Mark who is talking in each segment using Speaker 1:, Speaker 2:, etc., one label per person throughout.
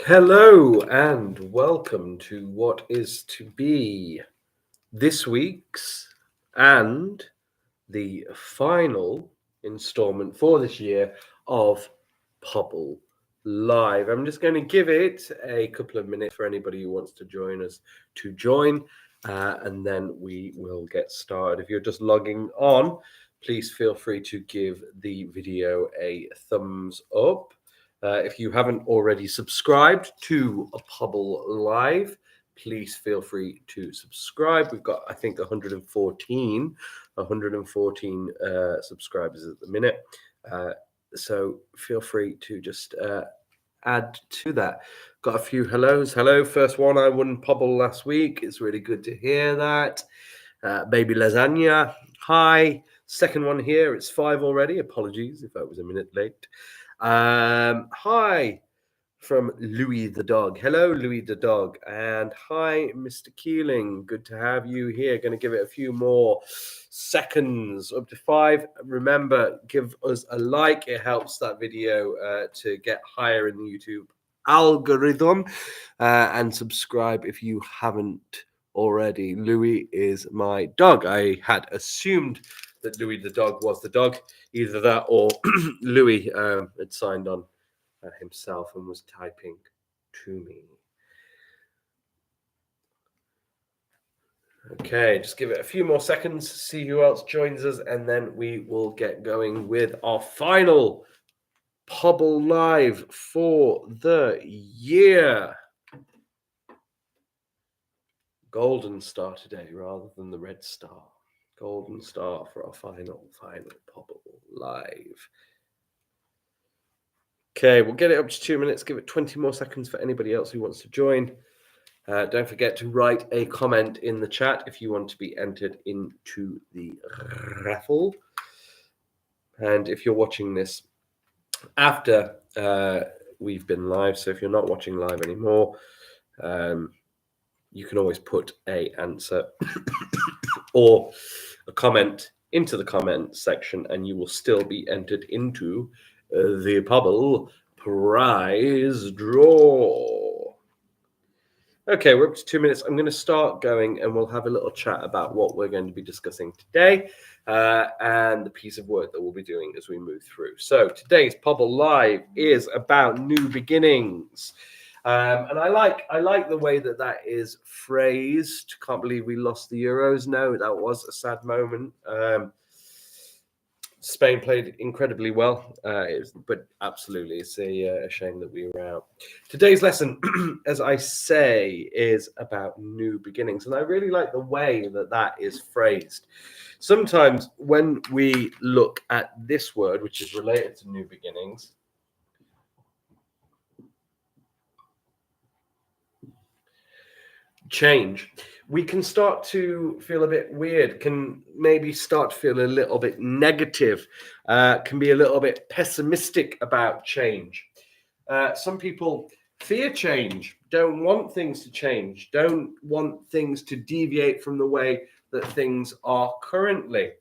Speaker 1: Hello and welcome to what is to be this week's and the final installment for this year of Pobble Live. I'm just going to give it a couple of minutes for anybody who wants to join us to join, and then we will get started. If you're just logging on, please feel free to give the video a thumbs up. If you haven't already subscribed to a Pobble Live, please feel free to subscribe. We've got, I think, 114 subscribers at the minute. So feel free to just add to that. Got a few hellos. Hello, first one, I won Pobble last week. It's really good to hear that. Baby Lasagna, hi. Second one here, it's 5 already. Apologies if I was a minute late. Hi from Louis the dog. Hello, Louis the dog. And hi, Mr. Keeling. Good to have you here. Going to give it a few more seconds, up to 5. Remember, give us a like. It helps that video to get higher in the YouTube algorithm. And subscribe if you haven't already. Louis is my dog. I had assumed that Louis the dog was the dog. Either that or Louis had signed on himself and was typing to me. Okay, just give it a few more seconds, see who else joins us, and then we will get going with our final Pobble Live for the year. Golden star today rather than the red star. Golden star for our final Pobble Live. Okay, we'll get it up to 2 minutes. Give it 20 more seconds for anybody else who wants to join. Don't forget to write a comment in the chat if you want to be entered into the raffle. And if you're watching this after we've been live, so if you're not watching live anymore, you can always put an answer or a comment into the comment section and you will still be entered into the Pobble prize draw. Okay, we're up to 2 minutes. I'm going to start going and we'll have a little chat about what we're going to be discussing today and the piece of work that we'll be doing as we move through. So today's Pobble Live is about new beginnings. And I like the way that is phrased. Can't believe we lost the Euros. No, that was a sad moment. Spain played incredibly well, but absolutely, it's a shame that we were out. Today's lesson, as I say, is about new beginnings, and I really like the way that is phrased. Sometimes when we look at this word, which is related to new beginnings, change, we can start to feel a bit weird, can maybe start to feel a little bit negative, can be a little bit pessimistic about change. Some people fear change, don't want things to change, don't want things to deviate from the way that things are currently.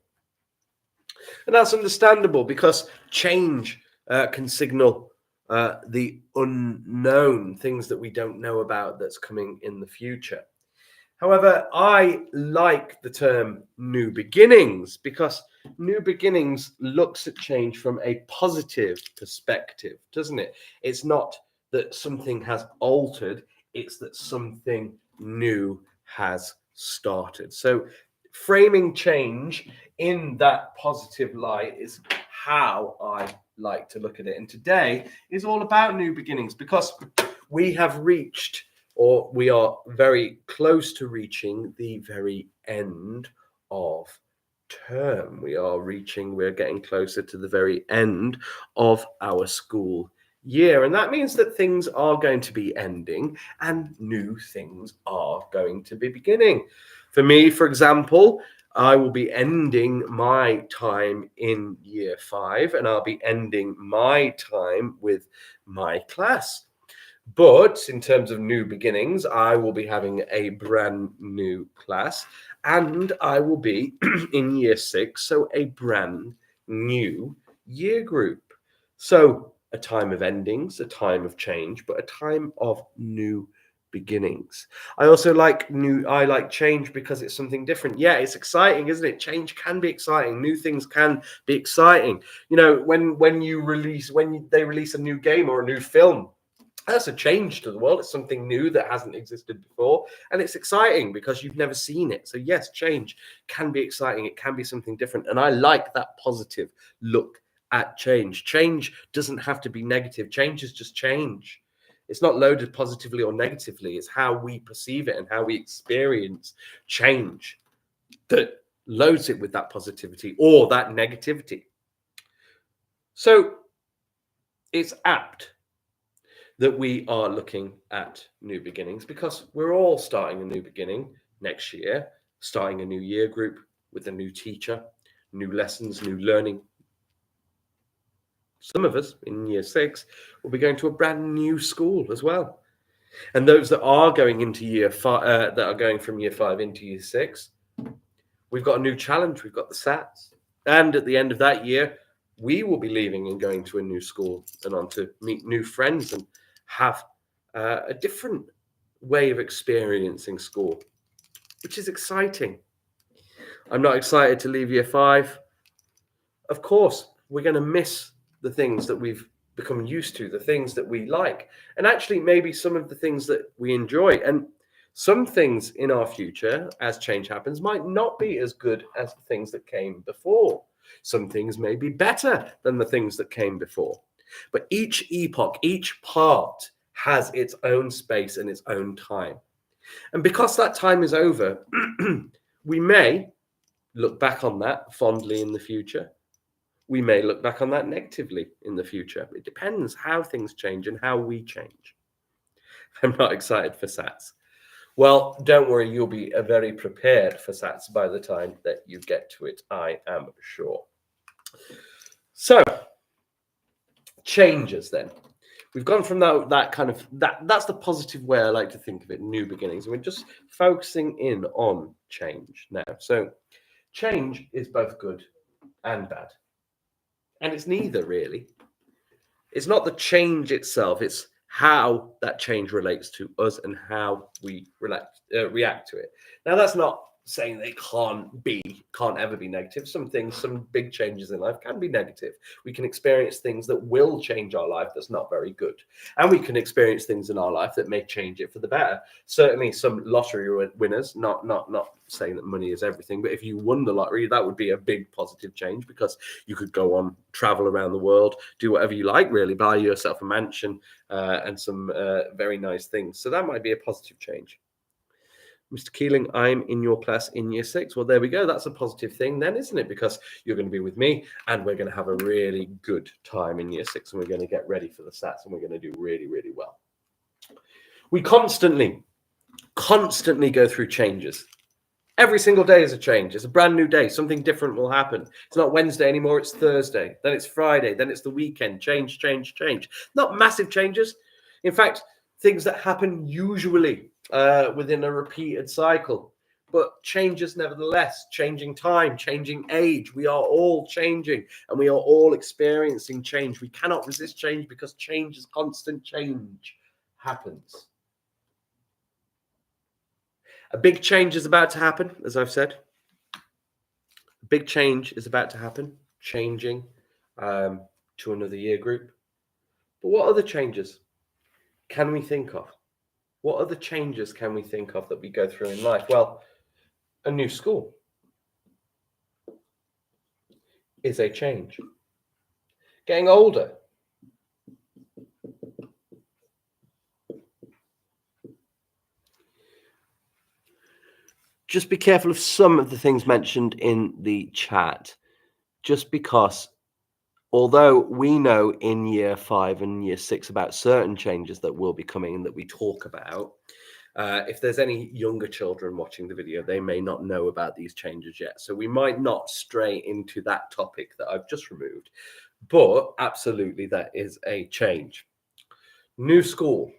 Speaker 1: And that's understandable because change can signal the unknown, things that we don't know about that's coming in the future. However, I like the term new beginnings because new beginnings looks at change from a positive perspective, doesn't it? It's not that something has altered, it's that something new has started. So framing change in that positive light is how I like to look at it. And today is all about new beginnings because we have reached, or we are very close to reaching, the very end of term. We're getting closer to the very end of our school year. And that means that things are going to be ending and new things are going to be beginning. For me, for example, I will be ending my time in year 5 and I'll be ending my time with my class. But in terms of new beginnings, I will be having a brand new class and I will be in year 6, so a brand new year group. So a time of endings, a time of change, but a time of new beginnings. I also like change because it's something different. Yeah, it's exciting, isn't it? Change can be exciting. New things can be exciting. You know, when they release a new game or a new film, that's a change to the world. It's something new that hasn't existed before, and it's exciting because you've never seen it. So yes, change can be exciting. It can be something different, and I like that positive look at change. Change doesn't have to be negative. Change is just change. It's not loaded positively or negatively. It's how we perceive it and how we experience change that loads it with that positivity or that negativity. So it's apt that we are looking at new beginnings because we're all starting a new beginning next year, starting a new year group with a new teacher, new lessons, new learning. Some of us in year 6 will be going to a brand new school as well. And those that are going into year 5, that are going from year 5 into year 6, we've got a new challenge. We've got the SATs. And at the end of that year, we will be leaving and going to a new school and on to meet new friends and have a different way of experiencing school, which is exciting. I'm not excited to leave year 5. Of course, we're going to miss the things that we've become used to, the things that we like, and actually maybe some of the things that we enjoy. And some things in our future, as change happens, might not be as good as the things that came before. Some things may be better than the things that came before. But each epoch, each part has its own space and its own time. And because that time is over, we may look back on that fondly in the future. We may look back on that negatively in the future. It depends how things change and how we change. I'm not excited for SATs. Well, don't worry, you'll be very prepared for SATs by the time that you get to it, I am sure. So, changes then. We've gone from that's the positive way I like to think of it, new beginnings. And we're just focusing in on change now. So, change is both good and bad. And it's neither, really. It's not the change itself, it's how that change relates to us and how we react to it. Now, that's not saying they can't ever be negative. Some things, some big changes in life can be negative. We can experience things that will change our life that's not very good. And we can experience things in our life that may change it for the better. Certainly some lottery winners, not saying that money is everything, but if you won the lottery, that would be a big positive change because you could go on, travel around the world, do whatever you like, really, buy yourself a mansion and some very nice things. So that might be a positive change. Mr. Keeling, I'm in your class in year 6. Well, there we go. That's a positive thing then, isn't it? Because you're going to be with me and we're going to have a really good time in year 6 and we're going to get ready for the SATs and we're going to do really, really well. We constantly go through changes. Every single day is a change. It's a brand new day. Something different will happen. It's not Wednesday anymore. It's Thursday. Then it's Friday. Then it's the weekend. Change. Not massive changes. In fact, things that happen usually within a repeated cycle, but changes nevertheless. Changing time, changing age. We are all changing and we are all experiencing change. We cannot resist change because change is constant. Change happens. A big change is about to happen, as I've said. A big change is about to happen, changing to another year group. But what other changes can we think of? What other changes can we think of that we go through in life? Well, a new school is a change. Getting older. Just be careful of some of the things mentioned in the chat, just because although we know in year 5 and year 6 about certain changes that will be coming and that we talk about, if there's any younger children watching the video, they may not know about these changes yet. So we might not stray into that topic that I've just removed, but absolutely that is a change. New school,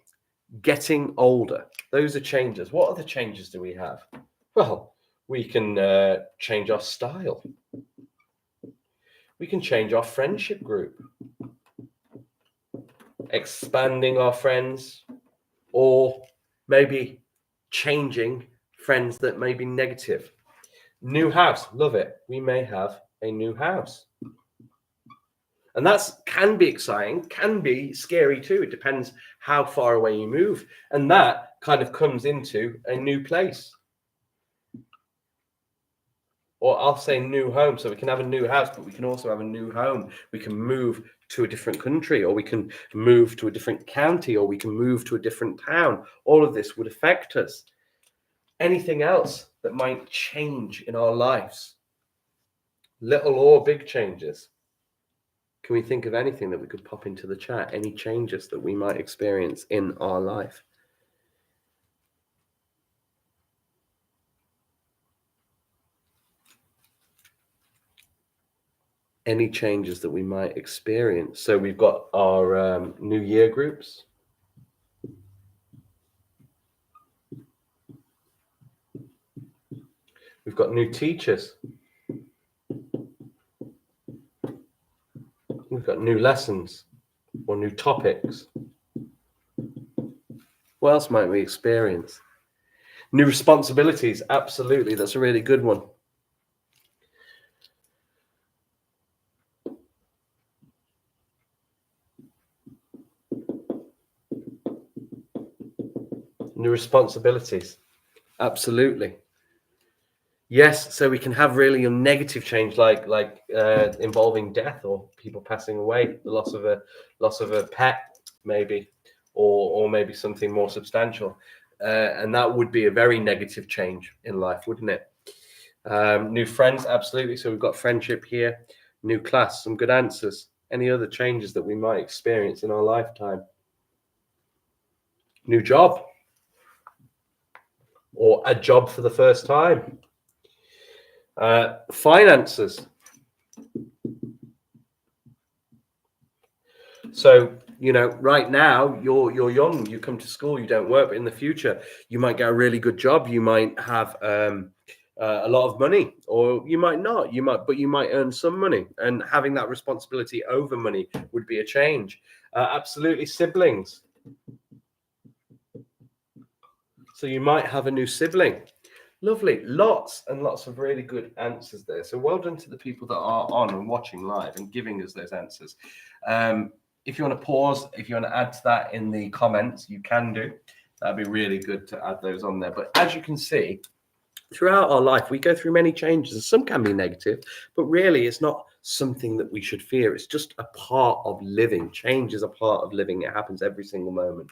Speaker 1: getting older, those are changes. What other changes do we have? Well, we can change our style. We can change our friendship group. expanding our friends, or maybe changing friends that may be negative. New house, love it. We may have a new house. And that's can be exciting, can be scary too. It depends how far away you move. And that kind of comes into a new place. Or I'll say new home. So we can have a new house, but we can also have a new home. We can move to a different country, or we can move to a different county, or we can move to a different town. All of this would affect us. Anything else that might change in our lives, little or big changes? Can we think of anything that we could pop into the chat? Any changes that we might experience in our life? Any changes that we might experience? So we've got our New Year groups. We've got new teachers. We've got new lessons or new topics. What else might we experience? New responsibilities. Absolutely. That's a really good one. New responsibilities. Absolutely. Yes, so we can have really a negative change, like involving death or people passing away, the loss of a pet, maybe, or maybe something more substantial, and that would be a very negative change in life, wouldn't it? New friends, absolutely. So we've got friendship here. New class, some good answers. Any other changes that we might experience in our lifetime? New job, or a job for the first time. Finances. So, right now you're young, you come to school, you don't work, but in the future you might get a really good job, you might have a lot of money, or you might not, but you might earn some money, and having that responsibility over money would be a change. Absolutely. Siblings. So you might have a new sibling. Lovely. Lots and lots of really good answers there. So well done to the people that are on and watching live and giving us those answers. If you want to pause, if you want to add to that in the comments, you can do. That'd be really good to add those on there. But as you can see, throughout our life, we go through many changes, and some can be negative, but really it's not something that we should fear. It's just a part of living. Change is a part of living. It happens every single moment.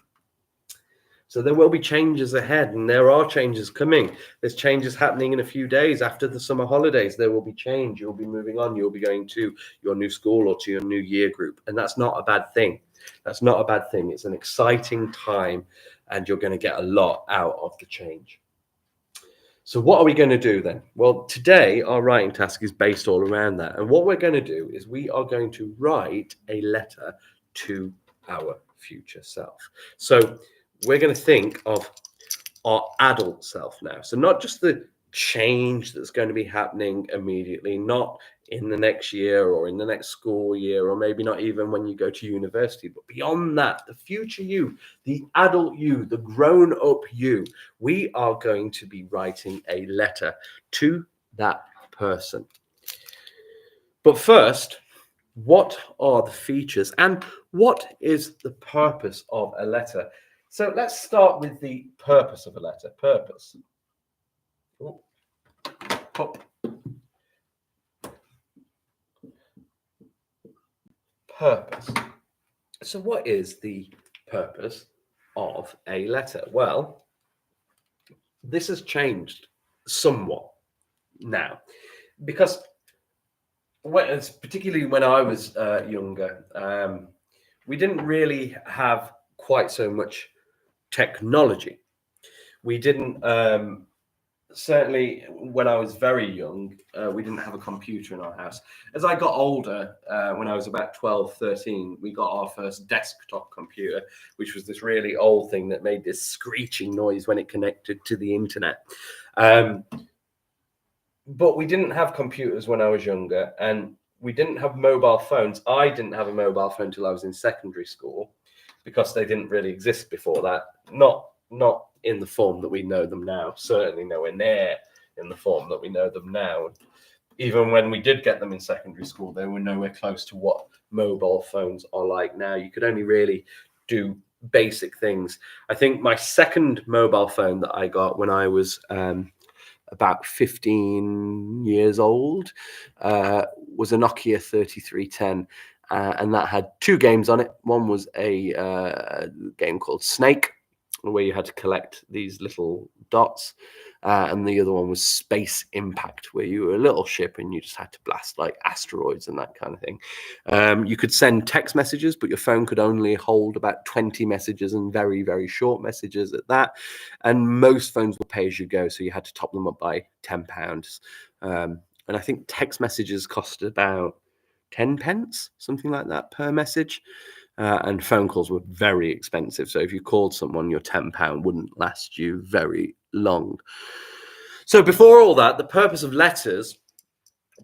Speaker 1: So there will be changes ahead, and there are changes coming. There's changes happening in a few days after the summer holidays. There will be change. You'll be moving on. You'll be going to your new school or to your new year group. And that's not a bad thing. That's not a bad thing. It's an exciting time, and you're going to get a lot out of the change. So what are we going to do then? Well, today our writing task is based all around that. And what we're going to do is we are going to write a letter to our future self. So we're going to think of our adult self now. So not just the change that's going to be happening immediately, not in the next year or in the next school year, or maybe not even when you go to university, but beyond that, the future you, the adult you, the grown up you, we are going to be writing a letter to that person. But first, what are the features and what is the purpose of a letter? So let's start with the purpose of a letter. Purpose. Ooh. Pop. Purpose. So what is the purpose of a letter? Well, this has changed somewhat now, because particularly when I was younger, we didn't really have quite so much technology. We didn't, certainly when I was very young, we didn't have a computer in our house. As I got older, when I was about 12, 13, we got our first desktop computer, which was this really old thing that made this screeching noise when it connected to the internet. But we didn't have computers when I was younger, and we didn't have mobile phones. I didn't have a mobile phone till I was in secondary school. because they didn't really exist before that. Not in the form that we know them now. Certainly nowhere near in the form that we know them now. Even when we did get them in secondary school, they were nowhere close to what mobile phones are like now. You could only really do basic things. I think my second mobile phone that I got when I was about 15 years old was a Nokia 3310. And that had 2 games on it. One was a game called Snake, where you had to collect these little dots. And the other one was Space Impact, where you were a little ship and you just had to blast like asteroids and that kind of thing. You could send text messages, but your phone could only hold about 20 messages, and very, very short messages at that. And most phones were pay as you go, so you had to top them up by £10. And I think text messages cost about 10 pence, something like that, per message. And phone calls were very expensive. So if you called someone, your £10 wouldn't last you very long. So before all that, the purpose of letters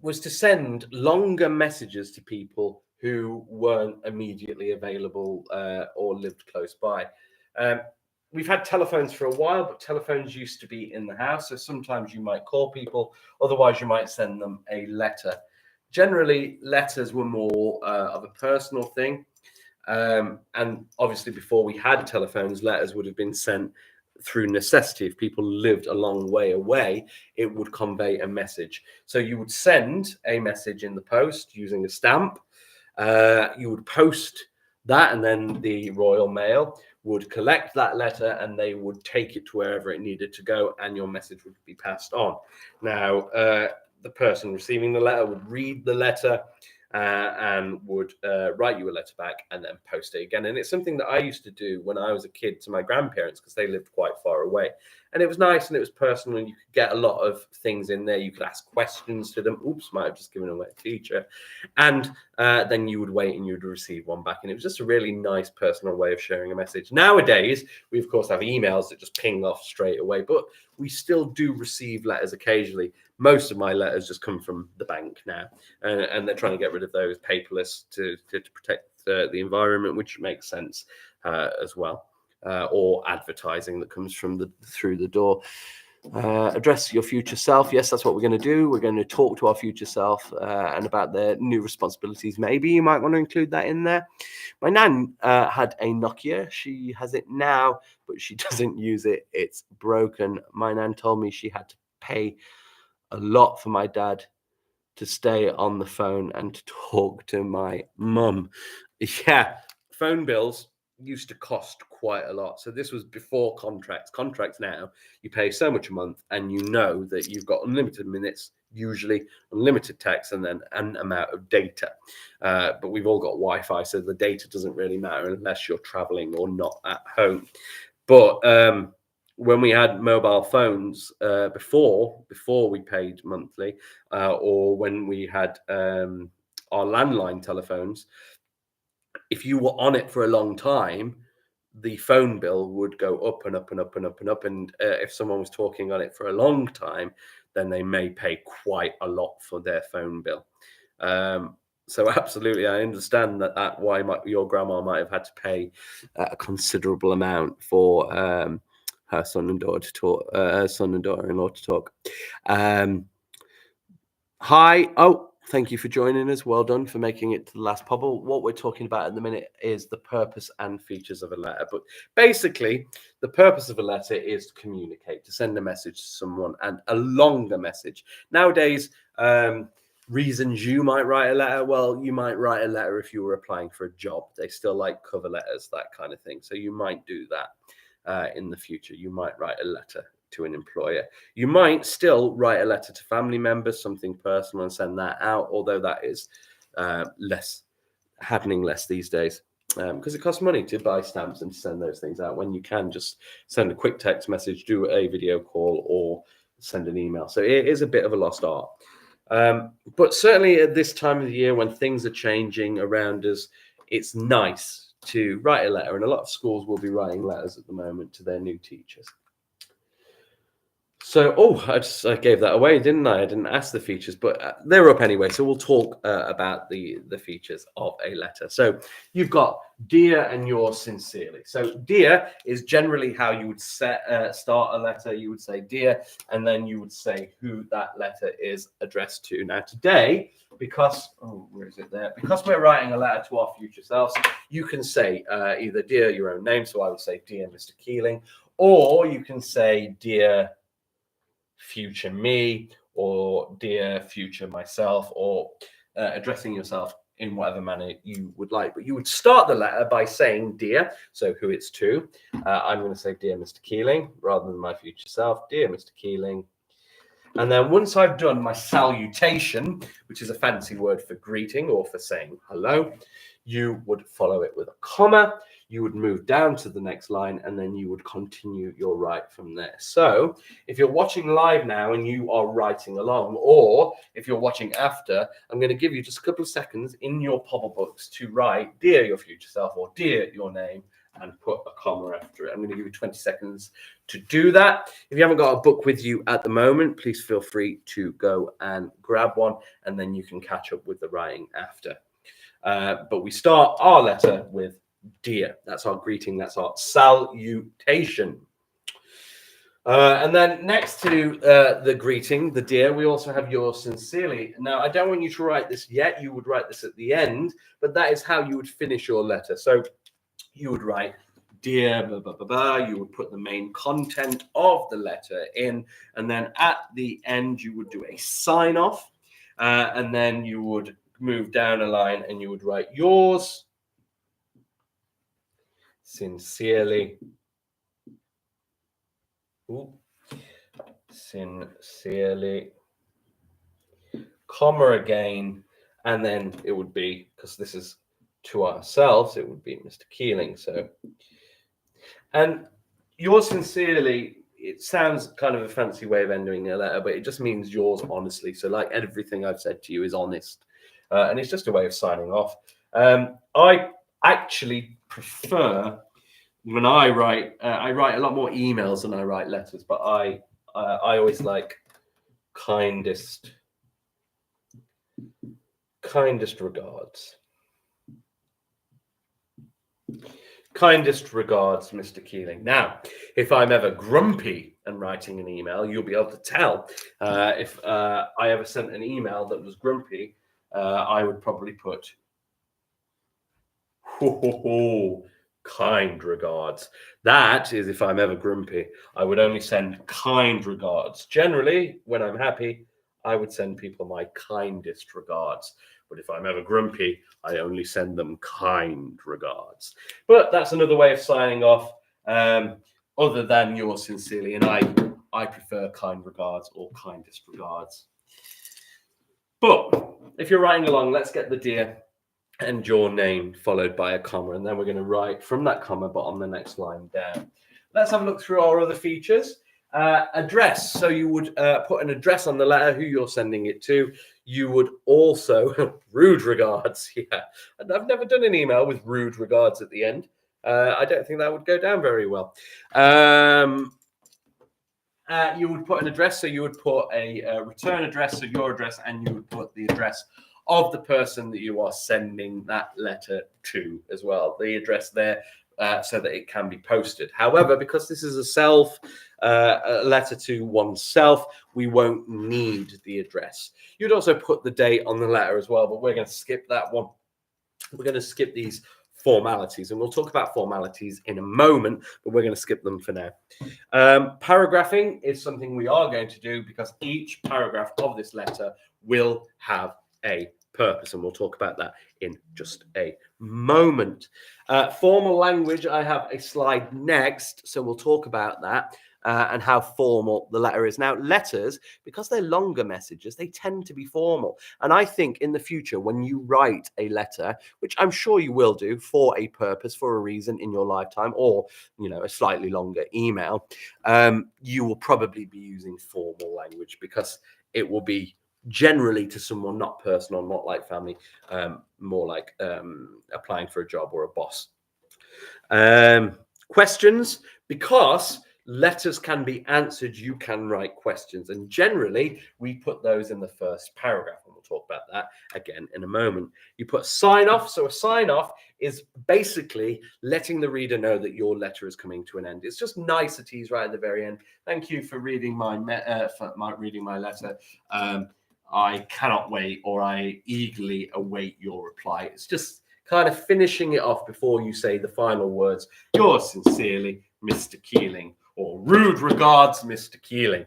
Speaker 1: was to send longer messages to people who weren't immediately available or lived close by. We've had telephones for a while, but telephones used to be in the house. So sometimes you might call people, otherwise you might send them a letter. Generally, letters were more of a personal thing. And obviously, before we had telephones, letters would have been sent through necessity. If people lived a long way away, it would convey a message. So you would send a message in the post using a stamp. You would post that, and then the Royal Mail would collect that letter and they would take it to wherever it needed to go, and your message would be passed on. Now, the person receiving the letter would read the letter and would write you a letter back and then post it again. And it's something that I used to do when I was a kid to my grandparents, because they lived quite far away. And it was nice and it was personal, and you could get a lot of things in there. You could ask questions to them. Oops, might have just given away a teacher. And then you would wait and you would receive one back. And it was just a really nice personal way of sharing a message. Nowadays, we of course have emails that just ping off straight away, but we still do receive letters occasionally. Most of my letters just come from the bank now, and they're trying to get rid of those paperless to protect the environment, which makes sense as well. Or advertising that comes from through the door. Address your future self. Yes, that's what we're going to do. We're going to talk to our future self and about their new responsibilities. Maybe you might want to include that in there. My nan had a Nokia. She has it now, but she doesn't use it. It's broken. My nan told me she had to pay a lot for my dad to stay on the phone and to talk to my mum. Yeah, phone bills used to cost quite a lot. So this was before contracts. Contracts now, you pay so much a month and you know that you've got unlimited minutes, usually unlimited text, and then an amount of data. But we've all got Wi-Fi, so the data doesn't really matter unless you're traveling or not at home. But when we had mobile phones before we paid monthly, or when we had our landline telephones, if you were on it for a long time, the phone bill would go up and up and up and up and up. And if someone was talking on it for a long time, then they may pay quite a lot for their phone bill. So absolutely, I understand that why your grandma might have had to pay a considerable amount for her son and daughter to talk. Her son and daughter-in-law to talk. Hi. Oh, thank you for joining us. Well done for making it to the last Pobble. What we're talking about at the minute is the purpose and features of a letter. But basically, the purpose of a letter is to communicate, to send a message to someone, and a longer message. Nowadays, reasons you might write a letter. Well, you might write a letter if you were applying for a job. They still like cover letters, that kind of thing. So you might do that in the future. You might write a letter to an employer. You might still write a letter to family members, something personal, and send that out, although that is happening less these days, because it costs money to buy stamps and to send those things out, when you can just send a quick text message, do a video call, or send an email. So it is a bit of a lost art. But certainly at this time of the year, when things are changing around us, it's nice to write a letter, and a lot of schools will be writing letters at the moment to their new teachers. So, I gave that away, didn't I? I didn't ask the features, but they're up anyway. So we'll talk about the features of a letter. So you've got dear and yours sincerely. So dear is generally how you would start a letter. You would say dear, and then you would say who that letter is addressed to. Now today, because where is it there? Because we're writing a letter to our future selves, you can say either dear your own name. So I would say dear Mr. Keeling, or you can say dear future me, or dear future myself, or addressing yourself in whatever manner you would like. But you would start the letter by saying dear, so who it's to. I'm going to say dear Mr. Keeling rather than my future self. Dear Mr. Keeling. And then once I've done my salutation, which is a fancy word for greeting or for saying hello, you would follow it with a comma. You would move down to the next line, and then you would continue your write from there. So if you're watching live now and you are writing along, or if you're watching after, I'm going to give you just a couple of seconds in your Pobble books to write dear your future self or dear your name, and put a comma after it. I'm going to give you 20 seconds to do that. If you haven't got a book with you at the moment, please feel free to go and grab one, and then you can catch up with the writing after. But we start our letter with dear. That's our greeting. That's our salutation. And then next to the greeting, the dear, we also have yours sincerely. Now, I don't want you to write this yet. You would write this at the end, but that is how you would finish your letter. So you would write dear blah, blah, blah, blah. You would put the main content of the letter in, and then at the end you would do a sign off, and then you would move down a line and you would write yours sincerely. Sincerely, comma again, and then it would be, because this is to ourselves, it would be Mr. Keeling. So, and yours sincerely, it sounds kind of a fancy way of ending a letter, but it just means yours honestly. So like everything I've said to you is honest, and it's just a way of signing off. I actually prefer, when I write a lot more emails than I write letters, but I always like kindest regards. Kindest regards, Mr. Keeling. Now, if I'm ever grumpy and writing an email, you'll be able to tell. If I ever sent an email that was grumpy, I would probably put kind regards. That is if I'm ever grumpy. I would only send kind regards. Generally, when I'm happy, I would send people my kindest regards. But if I'm ever grumpy, I only send them kind regards. But that's another way of signing off, other than yours sincerely. And I prefer kind regards or kindest regards. But if you're writing along, let's get the dear and your name followed by a comma. And then we're going to write from that comma, but on the next line down. Let's have a look through our other features. Address. So you would put an address on the letter, who you're sending it to. You would also, rude regards. Yeah, and I've never done an email with rude regards at the end. I don't think that would go down very well. You would put an address. So you would put a return address, so your address, and you would put the address of the person that you are sending that letter to as well. The address there, so that it can be posted. However, because this is a letter to oneself, we won't need the address. You'd also put the date on the letter as well, but we're going to skip that one. We're going to skip these formalities, and we'll talk about formalities in a moment, but we're going to skip them for now. Paragraphing is something we are going to do because each paragraph of this letter will have a purpose, and we'll talk about that in just a moment. Formal language, I have a slide next, so we'll talk about that and how formal the letter is. Now, letters, because they're longer messages, they tend to be formal. And I think in the future, when you write a letter, which I'm sure you will do for a purpose, for a reason in your lifetime, or, a slightly longer email, you will probably be using formal language because it will be generally to someone not personal, not like family, more like applying for a job or a boss. Questions, because letters can be answered, you can write questions. And generally, we put those in the first paragraph. And we'll talk about that again in a moment. You put sign off. So a sign off is basically letting the reader know that your letter is coming to an end. It's just niceties right at the very end. Thank you for reading my letter. I cannot wait, or I eagerly await your reply. It's just kind of finishing it off before you say the final words. Yours sincerely, Mr. Keeling, or rude regards, Mr. Keeling.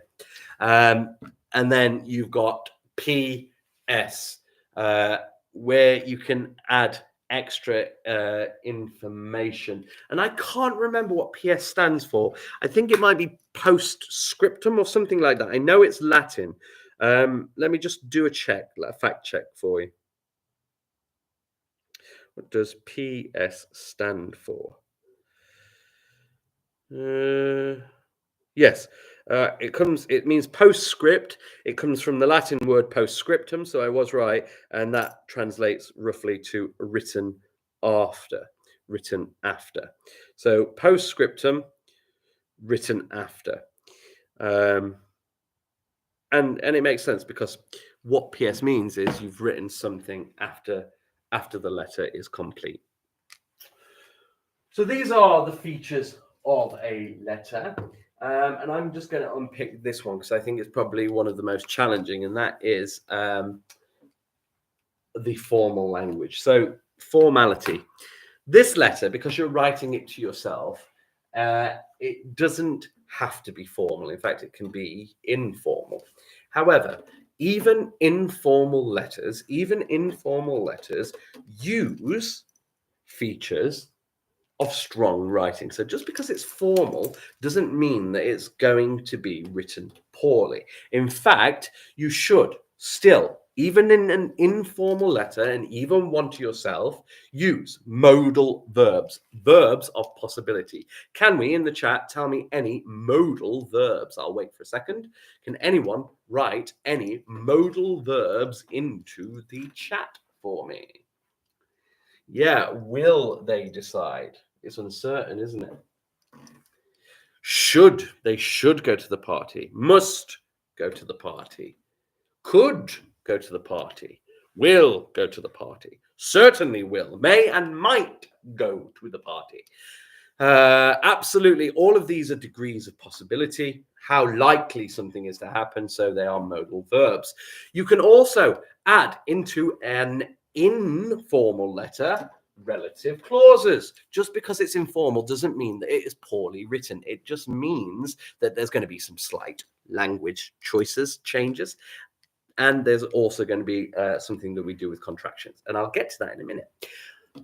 Speaker 1: And then you've got PS, where you can add extra information. And I can't remember what PS stands for. I think it might be postscriptum or something like that. I know it's Latin. Let me just do a fact check for you. What does PS stand for? Yes, it means postscript. It comes from the Latin word postscriptum, so I was right, and that translates roughly to written after. So postscriptum, written after. And it makes sense, because what PS means is you've written something after the letter is complete. So these are the features of a letter. And I'm just going to unpick this one because I think it's probably one of the most challenging, and that is the formal language. So formality. This letter, because you're writing it to yourself, it doesn't have to be formal. In fact, it can be informal. However, even informal letters use features of strong writing. So just because it's formal doesn't mean that it's going to be written poorly. In fact, you should still, even in an informal letter and even one to yourself, use modal verbs of possibility. Can we, in the chat, tell me any modal verbs? I'll wait for a second. Can anyone write any modal verbs into the chat for me? Yeah, will they decide? It's uncertain, isn't it? They should go to the party. Must go to the party. Could go to the party. Will go to the party. Certainly will. May and might go to the party. Absolutely. All of these are degrees of possibility, how likely something is to happen. So they are modal verbs. You can also add into an informal letter relative clauses. Just because it's informal doesn't mean that it is poorly written. It just means that there's going to be some slight language changes. And there's also going to be something that we do with contractions. And I'll get to that in a minute.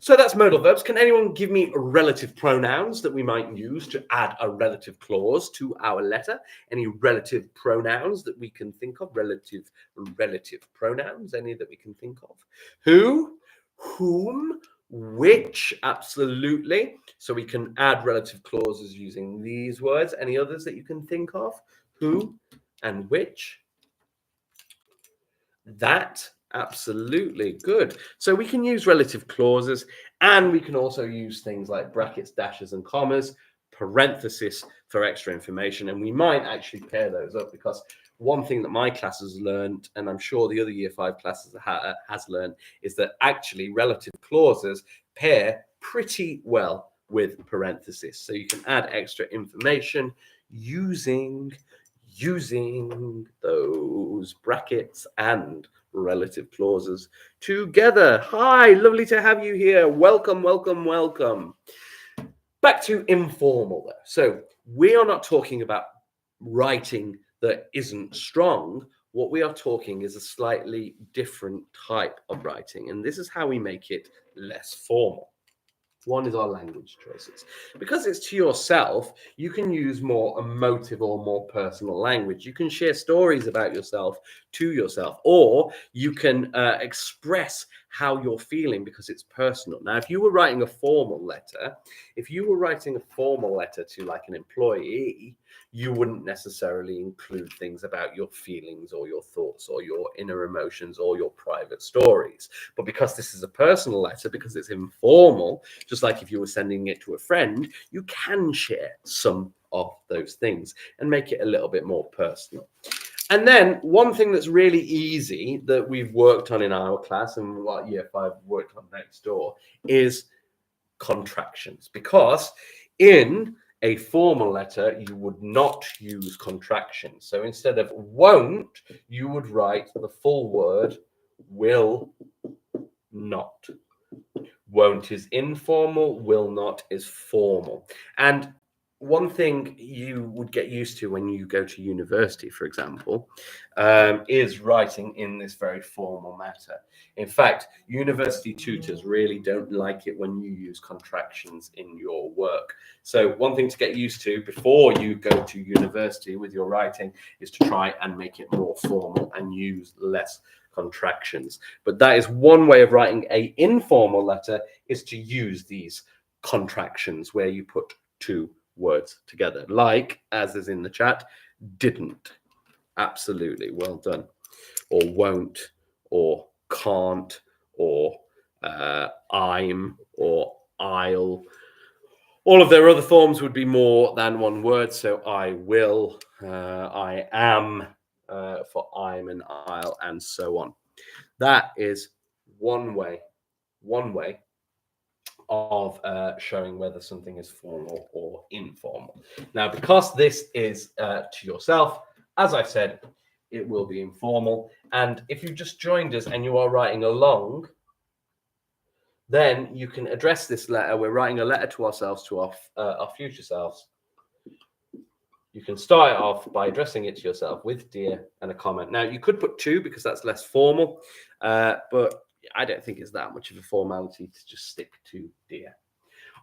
Speaker 1: So that's modal verbs. Can anyone give me relative pronouns that we might use to add a relative clause to our letter? Any relative pronouns that we can think of? Relative pronouns, any that we can think of? Who, whom, which, absolutely. So we can add relative clauses using these words. Any others that you can think of? Who and which? That, absolutely, good. So we can use relative clauses, and we can also use things like brackets, dashes, and commas, parenthesis for extra information. And we might actually pair those up, because one thing that my class has learned, and I'm sure the other Year 5 classes has learned, is that actually relative clauses pair pretty well with parenthesis. So you can add extra information using those brackets and relative clauses together. Hi, lovely to have you here. Welcome. Back to informal though. So we are not talking about writing that isn't strong. What we are talking is a slightly different type of writing, and this is how we make it less formal. One is our language choices. Because it's to yourself, you can use more emotive or more personal language. You can share stories about yourself to yourself, or you can express how you're feeling because it's personal. Now, if you were writing a formal letter, to like an employee, you wouldn't necessarily include things about your feelings or your thoughts or your inner emotions or your private stories. But because this is a personal letter, because it's informal, just like if you were sending it to a friend, you can share some of those things and make it a little bit more personal. And then one thing that's really easy that we've worked on in our class and what year 5 worked on next door is contractions, because in a formal letter you would not use contractions. So instead of won't, you would write the full word will not. Won't is informal, will not is formal. And one thing you would get used to when you go to university, for example, is writing in this very formal matter. In fact, university tutors really don't like it when you use contractions in your work. So one thing to get used to before you go to university with your writing is to try and make it more formal and use less contractions. But that is one way of writing a informal letter, is to use these contractions where you put two words together, like, as is in the chat, didn't. Absolutely, well done. Or won't, or can't, or I'm, or I'll. All of their other forms would be more than one word. So I will, I am, for I'm and I'll, and so on. That is one way of showing whether something is formal or informal. Now, because this is to yourself, as I said, it will be informal. And if you just joined us and you are writing along, then you can address this letter. We're writing a letter to ourselves, to our future selves. You can start it off by addressing it to yourself with dear and a comment. Now, you could put to because that's less formal, but I don't think it's that much of a formality to just stick to dear.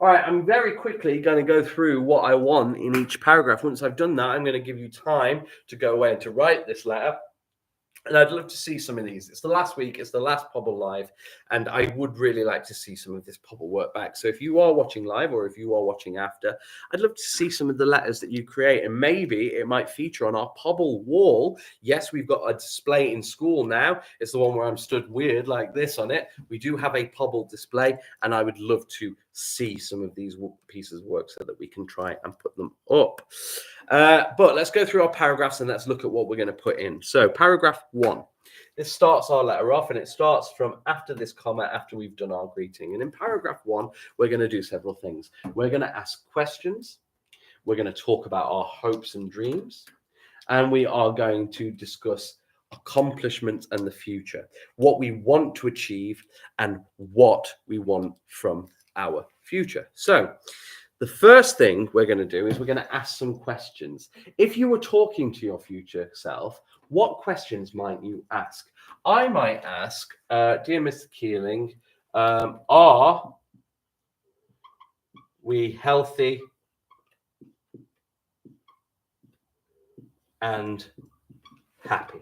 Speaker 1: All right, I'm very quickly going to go through what I want in each paragraph. Once I've done that, I'm going to give you time to go away and to write this letter. And I'd love to see some of these. It's the last week. It's the last Pobble Live. And I would really like to see some of this Pobble work back. So if you are watching live or if you are watching after, I'd love to see some of the letters that you create. And maybe it might feature on our Pobble wall. Yes, we've got a display in school now. It's the one where I'm stood weird like this on it. We do have a Pobble display. And I would love to see some of these pieces of work so that we can try and put them up. But let's go through our paragraphs and let's look at what we're going to put in. So paragraph 1. This starts our letter off, and it starts from after this comma, after we've done our greeting. And in paragraph 1, we're going to do several things. We're going to ask questions. We're going to talk about our hopes and dreams. And we are going to discuss accomplishments and the future, what we want to achieve and what we want from our future. So the first thing we're going to do is we're going to ask some questions. If you were talking to your future self, what questions might you ask? I might ask, dear Mr. Keeling, are we healthy and happy?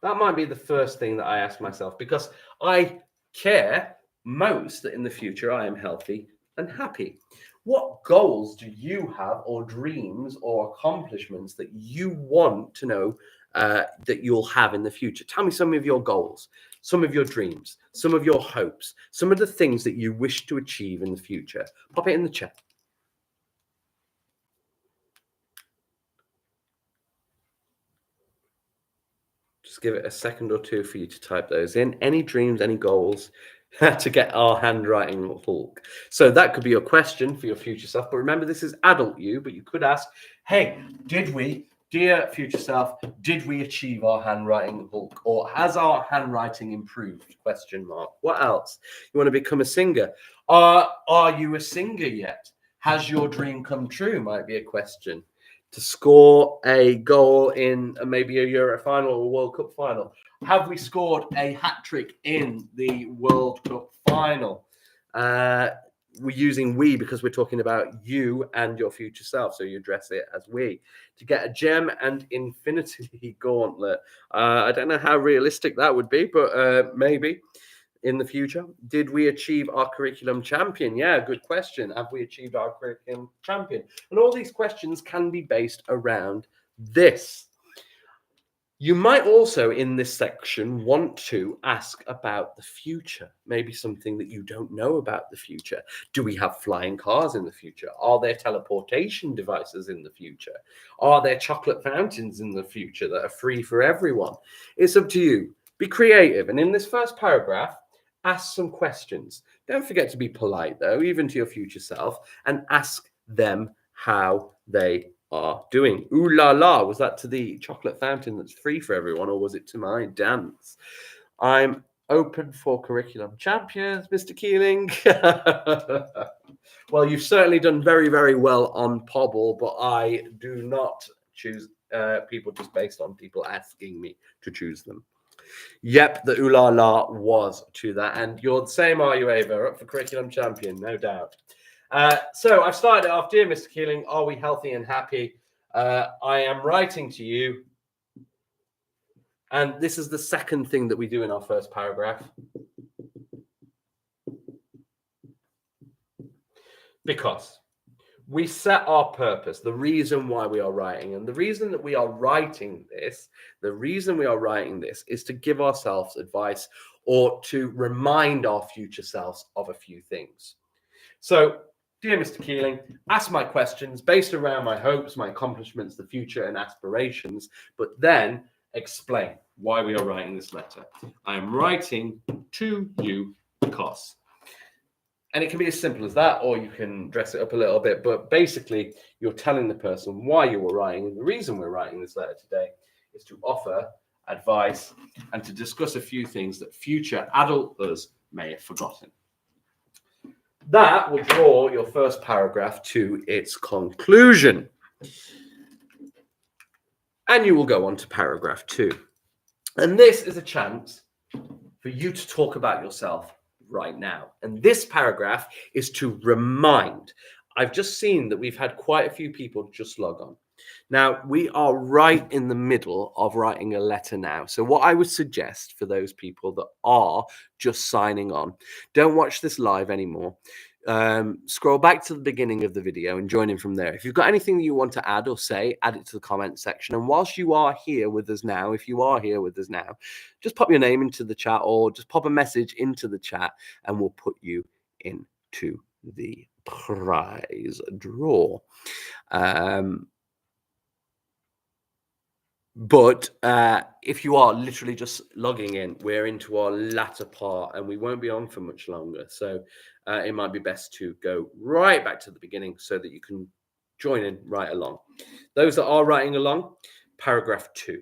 Speaker 1: That might be the first thing that I ask myself, because I care most that in the future I am healthy and happy. What goals do you have, or dreams or accomplishments that you want to know that you'll have in the future? Tell me some of your goals, some of your dreams, some of your hopes, some of the things that you wish to achieve in the future. Pop it in the chat. Just give it a second or two for you to type those in. Any dreams, any goals to get our handwriting Hulk. So that could be your question for your future self. But remember, this is adult you, but you could ask, hey, did we, dear future self, did we achieve our handwriting Hulk? Or has our handwriting improved? Question mark. What else? You want to become a singer? Are you a singer yet? Has your dream come true? Might be a question. To score a goal in maybe a Euro final or a World Cup final. Have we scored a hat trick in the World Cup final? We're using we because we're talking about you and your future self. So you address it as we. To get a gem and infinity gauntlet. I don't know how realistic that would be, but maybe in the future. Did we achieve our curriculum champion? Yeah, good question. Have we achieved our curriculum champion? And all these questions can be based around this. You might also, in this section, want to ask about the future, maybe something that you don't know about the future. Do we have flying cars in the future? Are there teleportation devices in the future? Are there chocolate fountains in the future that are free for everyone? It's up to you. Be creative. And in this first paragraph, ask some questions. Don't forget to be polite, though, even to your future self, and ask them how they are doing. Ooh la la, was that to the chocolate fountain that's free for everyone, or was it to my dance? I'm open for curriculum champions, Mr. Keeling. Well, you've certainly done very, very well on Pobble, but I do not choose people just based on people asking me to choose them. Yep, the ooh la la was to that. And you're the same, are you, Ava? Up for curriculum champion, no doubt. So I've started it off. Dear Mr. Keeling, are we healthy and happy? I am writing to you. And this is the second thing that we do in our first paragraph. Because we set our purpose, the reason why we are writing. And the reason that we are writing this, is to give ourselves advice or to remind our future selves of a few things. So, dear Mr. Keeling, ask my questions based around my hopes, my accomplishments, the future, and aspirations, but then explain why we are writing this letter. I am writing to you because. And it can be as simple as that, or you can dress it up a little bit. But basically, you're telling the person why you were writing. And the reason we're writing this letter today is to offer advice and to discuss a few things that future adult us may have forgotten. That will draw your first paragraph to its conclusion. And you will go on to paragraph 2. And this is a chance for you to talk about yourself right now. And this paragraph is to remind. I've just seen that we've had quite a few people just log on. Now, we are right in the middle of writing a letter now. So what I would suggest for those people that are just signing on, don't watch this live anymore. Scroll back to the beginning of the video and join in from there. If you've got anything that you want to add or say, add it to the comment section. And whilst you are here with us now, if you are here with us now, just pop your name into the chat or just pop a message into the chat and we'll put you into the prize draw. But if you are literally just logging in, we're into our latter part and we won't be on for much longer. So it might be best to go right back to the beginning so that you can join in right along. Those that are writing along, paragraph 2.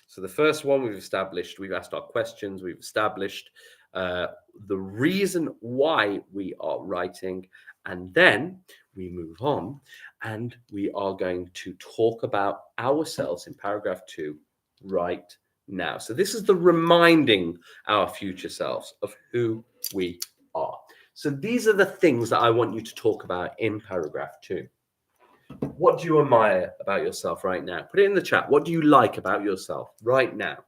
Speaker 1: So the first one we've established, we've asked our questions, we've established the reason why we are writing, and then we move on and we are going to talk about ourselves in paragraph 2 right now. So this is the reminding our future selves of who we are. So these are the things that I want you to talk about in paragraph 2. What do you admire about yourself right now? Put it in the chat. What do you like about yourself right now?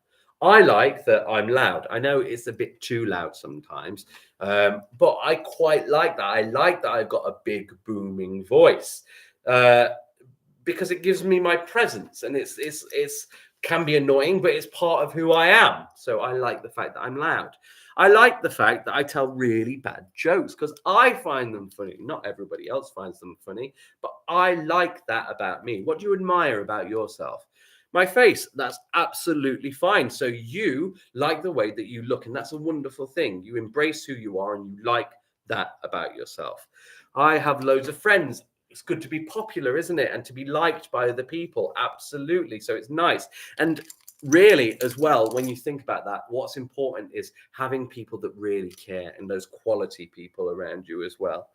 Speaker 1: I like that I'm loud. I know it's a bit too loud sometimes, but I quite like that. I like that I've got a big booming voice because it gives me my presence, and it's can be annoying, but it's part of who I am. So I like the fact that I'm loud. I like the fact that I tell really bad jokes because I find them funny. Not everybody else finds them funny, but I like that about me. What do you admire about yourself? My face, that's absolutely fine. So you like the way that you look, and that's a wonderful thing. You embrace who you are and you like that about yourself. I have loads of friends. It's good to be popular, isn't it? And to be liked by other people. Absolutely. So it's nice. And really, as well, when you think about that, what's important is having people that really care and those quality people around you as well.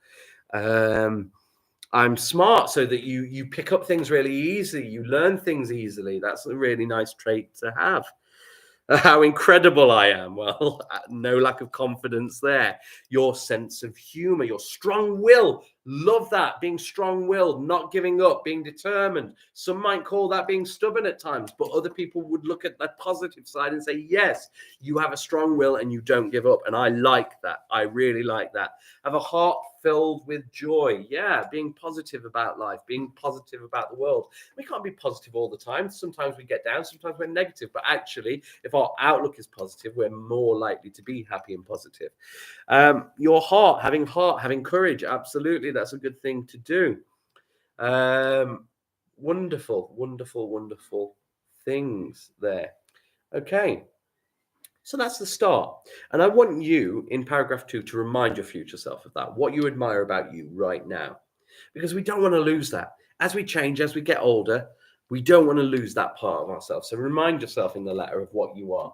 Speaker 1: I'm smart so that you pick up things really easily. You learn things easily. That's a really nice trait to have. How incredible I am. Well, no lack of confidence there. Your sense of humor, your strong will. Love that. Being strong-willed, not giving up, being determined. Some might call that being stubborn at times, but other people would look at the positive side and say, yes, you have a strong will and you don't give up. And I like that. I really like that. Have a heart filled with joy. Yeah, being positive about life, being positive about the world. We can't be positive all the time. Sometimes we get down, sometimes we're negative. But actually, if our outlook is positive, we're more likely to be happy and positive. Your heart, having courage. Absolutely, that's a good thing to do. Wonderful, wonderful, wonderful things there. Okay. So that's the start. And I want you in paragraph 2 to remind your future self of that, what you admire about you right now, because we don't want to lose that. As we change, as we get older, we don't want to lose that part of ourselves. So remind yourself in the letter of what you are.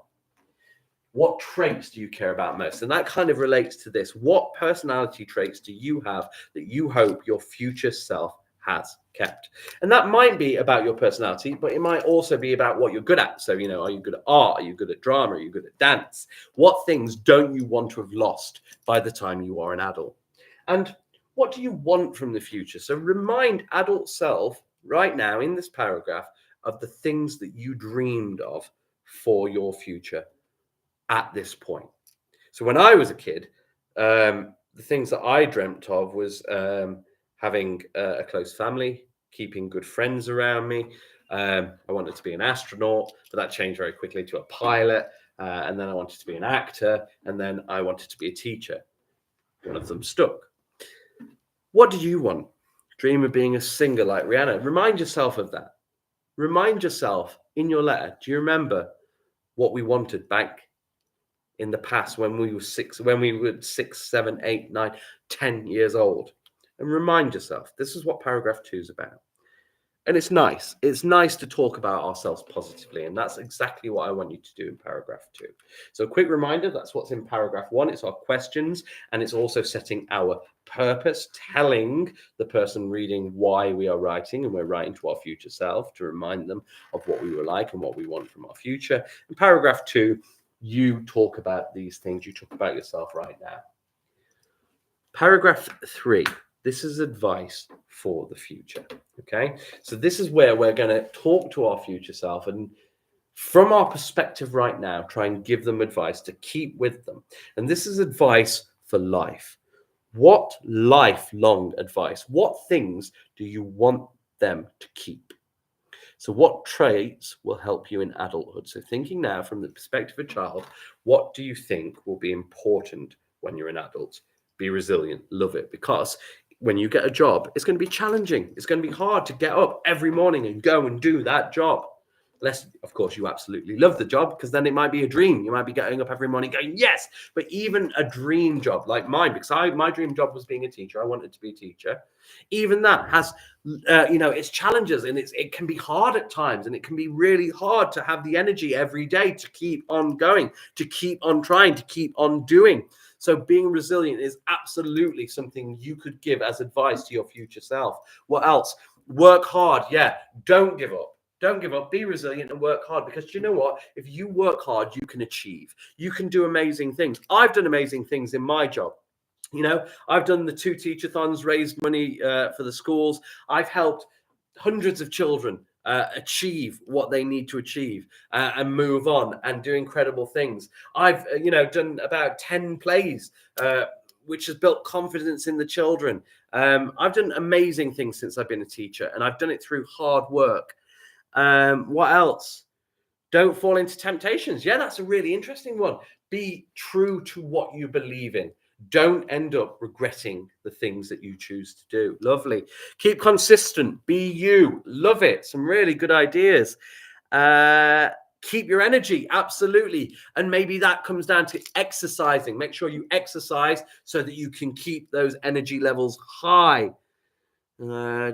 Speaker 1: What traits do you care about most? And that kind of relates to this. What personality traits do you have that you hope your future self has kept? And that might be about your personality, but it might also be about what you're good at. So, are you good at art? Are you good at drama? Are you good at dance? What things don't you want to have lost by the time you are an adult? And what do you want from the future? So remind adult self right now in this paragraph of the things that you dreamed of for your future at this point. So when I was a kid, the things that I dreamt of was having a close family, keeping good friends around me. I wanted to be an astronaut, but that changed very quickly to a pilot. And then I wanted to be an actor. And then I wanted to be a teacher. One of them stuck. What do you want? Dream of being a singer like Rihanna. Remind yourself of that. Remind yourself in your letter. Do you remember what we wanted back in the past when we were 6, 7, 8, 9, 10 years old? And remind yourself, this is what paragraph 2 is about. And it's nice. It's nice to talk about ourselves positively. And that's exactly what I want you to do in paragraph 2. So a quick reminder, that's what's in paragraph 1. It's our questions. And it's also setting our purpose, telling the person reading why we are writing. And we're writing to our future self to remind them of what we were like and what we want from our future. In paragraph 2, you talk about these things. You talk about yourself right now. Paragraph 3. This is advice for the future. Okay. So this is where we're going to talk to our future self and from our perspective right now, try and give them advice to keep with them. And this is advice for life. What lifelong advice? What things do you want them to keep? So what traits will help you in adulthood? So thinking now from the perspective of a child, what do you think will be important when you're an adult? Be resilient, love it, because when you get a job, it's going to be challenging. It's going to be hard to get up every morning and go and do that job. Unless, of course, you absolutely love the job, because then it might be a dream. You might be getting up every morning going, yes. But even a dream job like mine, because my dream job was being a teacher. I wanted to be a teacher. Even that has, its challenges, and it can be hard at times, and it can be really hard to have the energy every day to keep on going, to keep on trying, to keep on doing. So being resilient is absolutely something you could give as advice to your future self. What else? Work hard. Yeah. Don't give up. Don't give up. Be resilient and work hard, because you know what? If you work hard, you can achieve. You can do amazing things. I've done amazing things in my job. I've done the 2 teachathons, raised money for the schools. I've helped hundreds of children achieve what they need to achieve and move on and do incredible things. I've, done about 10 plays, which has built confidence in the children. I've done amazing things since I've been a teacher, and I've done it through hard work. What else? Don't fall into temptations. Yeah, that's a really interesting one. Be true to what you believe in. Don't end up regretting the things that you choose to do. Lovely. Keep consistent. Be you. Love it. Some really good ideas. Keep your energy. Absolutely. And maybe that comes down to exercising. Make sure you exercise so that you can keep those energy levels high. Yeah,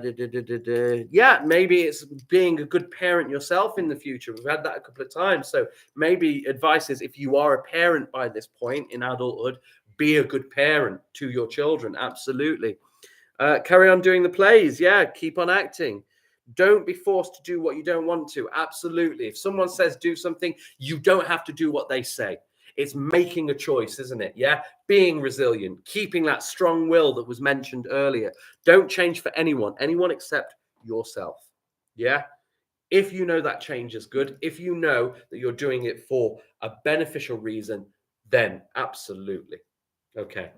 Speaker 1: maybe it's being a good parent yourself in the future. We've had that a couple of times. So maybe advice is, if you are a parent by this point in adulthood, be a good parent to your children. Absolutely. Carry on doing the plays. Yeah, keep on acting. Don't be forced to do what you don't want to. Absolutely. If someone says do something, you don't have to do what they say. It's making a choice, isn't it? Yeah. Being resilient, keeping that strong will that was mentioned earlier. Don't change for anyone except yourself. Yeah. If you know that change is good, if you know that you're doing it for a beneficial reason, then absolutely. Okay.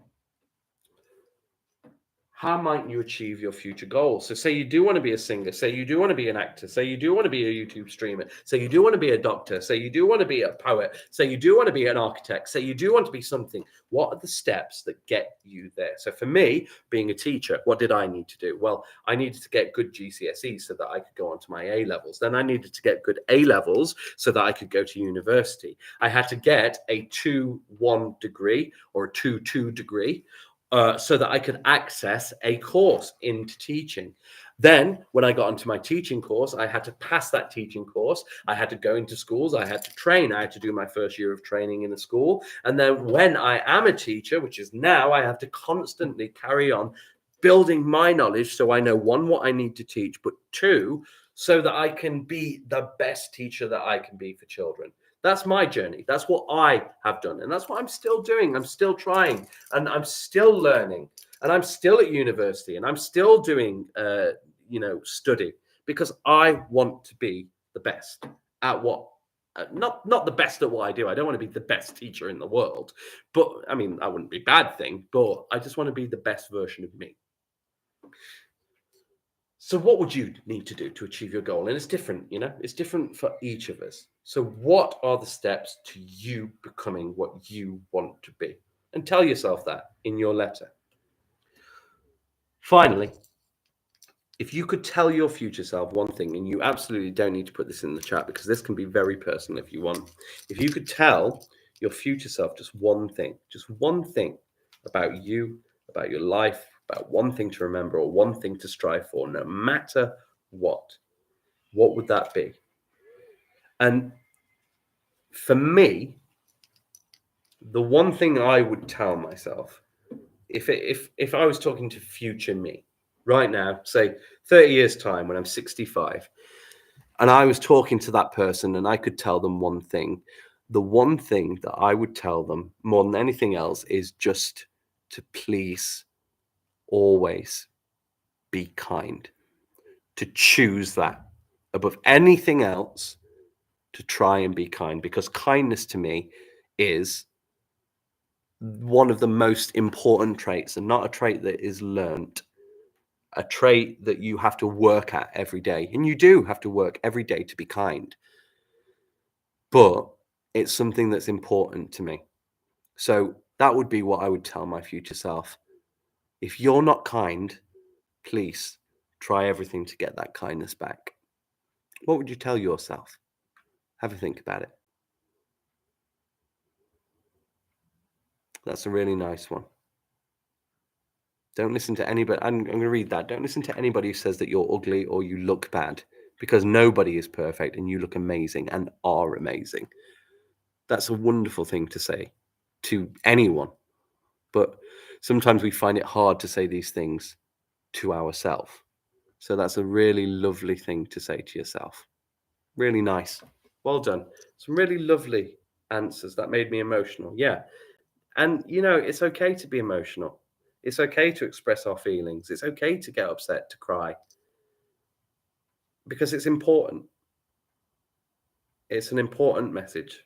Speaker 1: How might you achieve your future goals? So, say you do want to be a singer, say you do want to be an actor, say you do want to be a YouTube streamer, say you do want to be a doctor, say you do want to be a poet, say you do want to be an architect, say you do want to be something. What are the steps that get you there? So, for me, being a teacher, what did I need to do? Well, I needed to get good GCSEs so that I could go on to my A levels. Then I needed to get good A levels so that I could go to university. I had to get a 2-1 degree or a 2-2 degree so that I could access a course into teaching. Then, when I got onto my teaching course, I had to pass that teaching course. I had to go into schools. I had to train. I had to do my first year of training in a school. And then, when I am a teacher, which is now, I have to constantly carry on building my knowledge so I know, one, what I need to teach, but two, so that I can be the best teacher that I can be for children. That's my journey. That's what I have done. And that's what I'm still doing. I'm still trying and I'm still learning and I'm still at university and I'm still doing, study because I want to be the best at what, not the best at what I do. I don't want to be the best teacher in the world, but I mean, that wouldn't be a bad thing, but I just want to be the best version of me. So what would you need to do to achieve your goal? And it's different, it's different for each of us. So what are the steps to you becoming what you want to be? And tell yourself that in your letter. Finally, if you could tell your future self one thing, and you absolutely don't need to put this in the chat because this can be very personal if you want. If you could tell your future self just one thing about you, about your life, about one thing to remember or one thing to strive for, no matter what would that be? And for me, the one thing I would tell myself, if I was talking to future me right now, say 30 years time when I'm 65, and I was talking to that person and I could tell them one thing, the one thing that I would tell them more than anything else is just to please always be kind, to choose that above anything else, to try and be kind, because kindness to me is one of the most important traits, and not a trait that is learnt, a trait that you have to work at every day. And you do have to work every day to be kind, but it's something that's important to me. So that would be what I would tell my future self. If you're not kind, please try everything to get that kindness back. What would you tell yourself? Have a think about it. That's a really nice one. Don't listen to anybody. I'm going to read that. Don't listen to anybody who says that you're ugly or you look bad, because nobody is perfect and you look amazing and are amazing. That's a wonderful thing to say to anyone. But sometimes we find it hard to say these things to ourselves. So that's a really lovely thing to say to yourself. Really nice. Well done. Some really lovely answers that made me emotional. Yeah. And, it's okay to be emotional. It's okay to express our feelings. It's okay to get upset, to cry, because it's important. It's an important message.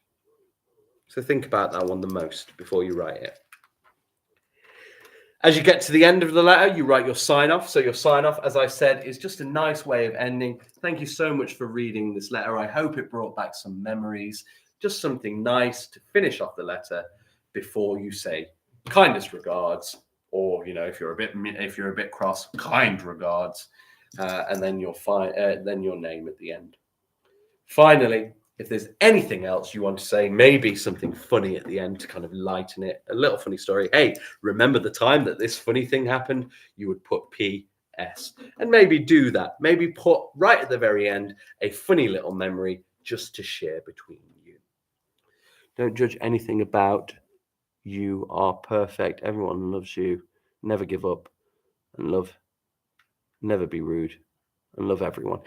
Speaker 1: So think about that one the most before you write it. As you get to the end of the letter, you write your sign off. So your sign off, as I said, is just a nice way of ending. Thank you so much for reading this letter. I hope it brought back some memories, just something nice to finish off the letter before you say kindest regards, or if you're a bit cross, kind regards, and then then your name at the end. Finally, if there's anything else you want to say, maybe something funny at the end to kind of lighten it, a little funny story. Hey, remember the time that this funny thing happened? You would put PS, and maybe do that. Maybe put right at the very end a funny little memory just to share between you. Don't judge anything about. You are perfect. Everyone loves you. Never give up, and love. Never be rude, and love everyone.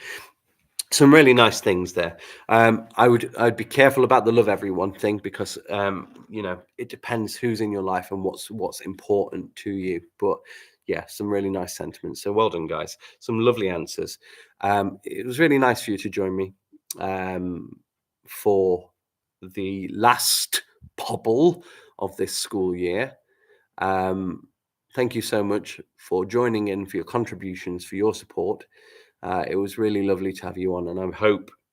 Speaker 1: some really nice things there. I'd be careful about the love everyone thing, because it depends who's in your life and what's important to you. But yeah, some really nice sentiments. So well done, guys. Some lovely answers. It was really nice for you to join me for the last Pobble of this school year. Thank you so much for joining in, for your contributions, for your support. It was really lovely to have you on, and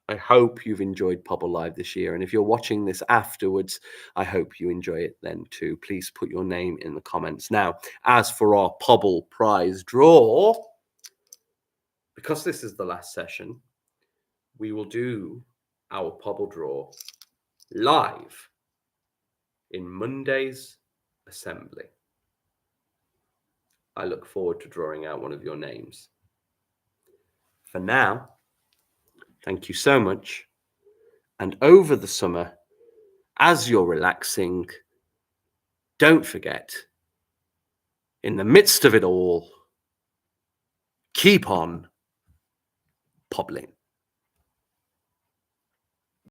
Speaker 1: I hope you've enjoyed Pobble Live this year. And if you're watching this afterwards, I hope you enjoy it then too. Please put your name in the comments. Now, as for our Pobble prize draw, because this is the last session, we will do our Pobble draw live in Monday's assembly. I look forward to drawing out one of your names. For now, thank you so much. And over the summer, as you're relaxing, don't forget, in the midst of it all, keep on pobbling.